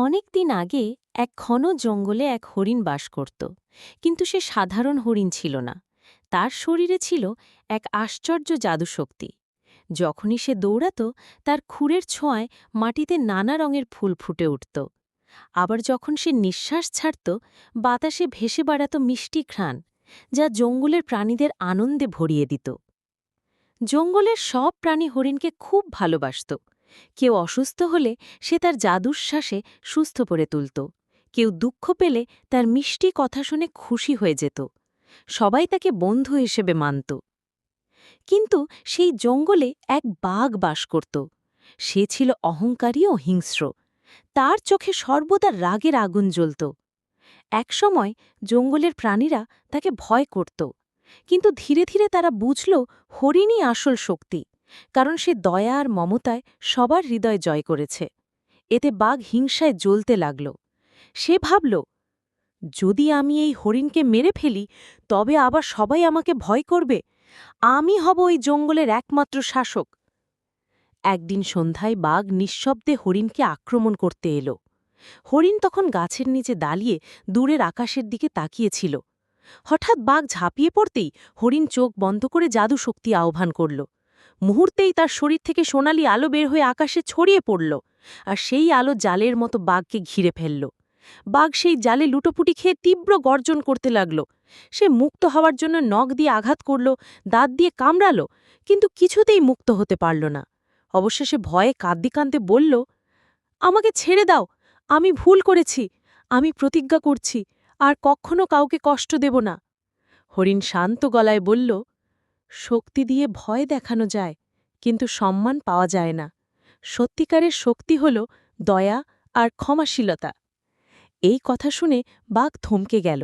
অনেক দিন আগে এক ঘন জঙ্গলে এক হরিণ বাস করত, কিন্তু সে সাধারণ হরিণ ছিল না। তার শরীরে ছিল এক আশ্চর্য জাদুশক্তি। যখনই সে দৌড়াত, তার খুরের ছোঁয়ায় মাটিতে নানা রঙের ফুল ফুটে উঠত। আবার যখন সে নিঃশ্বাস ছাড়ত, বাতাসে ভেসে বেড়াত মিষ্টি ঘ্রাণ, যা জঙ্গলের প্রাণীদের আনন্দে ভরিয়ে দিত। জঙ্গলের সব প্রাণী হরিণকে খুব ভালোবাসত। কেউ অসুস্থ হলে সে তার জাদুশ্বাসে সুস্থ করে তুলত। কেউ দুঃখ পেলে তার মিষ্টি কথা শুনে খুশি হয়ে যেত। সবাই তাকে বন্ধু হিসেবে মানত। কিন্তু সেই জঙ্গলে এক বাঘ বাস করত। সে ছিল অহংকারী ও হিংস্র। তার চোখে সর্বদা রাগের আগুন জ্বলত। একসময় জঙ্গলের প্রাণীরা তাকে ভয় করত, কিন্তু ধীরে ধীরে তারা বুঝল হরিণই আসল শক্তি, কারণ সে দয়া আর মমতায় সবার হৃদয় জয় করেছে। এতে বাঘ হিংসায় জ্বলতে লাগল। সে ভাবল, যদি আমি এই হরিণকে মেরে ফেলি, তবে আবার সবাই আমাকে ভয় করবে। আমি হব ওই জঙ্গলের একমাত্র শাসক। একদিন সন্ধ্যায় বাঘ নিঃশব্দে হরিণকে আক্রমণ করতে এলো। হরিণ তখন গাছের নিচে দাঁড়িয়ে দূরের আকাশের দিকে তাকিয়েছিল। হঠাৎ বাঘ ঝাঁপিয়ে পড়তেই হরিণ চোখ বন্ধ করে জাদু শক্তি আহ্বান করল। মুহূর্তেই তার শরীর থেকে সোনালি আলো বের হয়ে আকাশে ছড়িয়ে পড়ল, আর সেই আলো জালের মতো বাঘকে ঘিরে ফেলল। বাঘ সেই জালে লুটোপুটি খেয়ে তীব্র গর্জন করতে লাগল। সে মুক্ত হওয়ার জন্য নখ দিয়ে আঘাত করল, দাঁত দিয়ে কামড়াল, কিন্তু কিছুতেই মুক্ত হতে পারল না। অবশেষে ভয়ে কাঁদতে কাঁদতে বলল, আমাকে ছেড়ে দাও, আমি ভুল করেছি। আমি প্রতিজ্ঞা করছি আর কখনো কাউকে কষ্ট দেব না। হরিণ শান্ত গলায় বলল, শক্তি দিয়ে ভয় দেখানো যায়, কিন্তু সম্মান পাওয়া যায় না। সত্যিকারের শক্তি হল দয়া আর ক্ষমাশীলতা। এই কথা শুনে বাঘ থমকে গেল।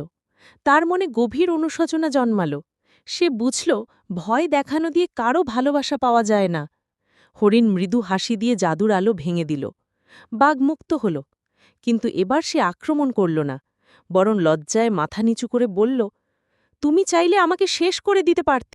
তার মনে গভীর অনুশোচনা জন্মাল। সে বুঝল, ভয় দেখানো দিয়ে কারও ভালোবাসা পাওয়া যায় না। হরিণ মৃদু হাসি দিয়ে জাদুর আলো ভেঙে দিল। বাঘ মুক্ত হল, কিন্তু এবার সে আক্রমণ করল না, বরং লজ্জায় মাথা নিচু করে বলল, তুমি চাইলে আমাকে শেষ করে দিতে পারতে।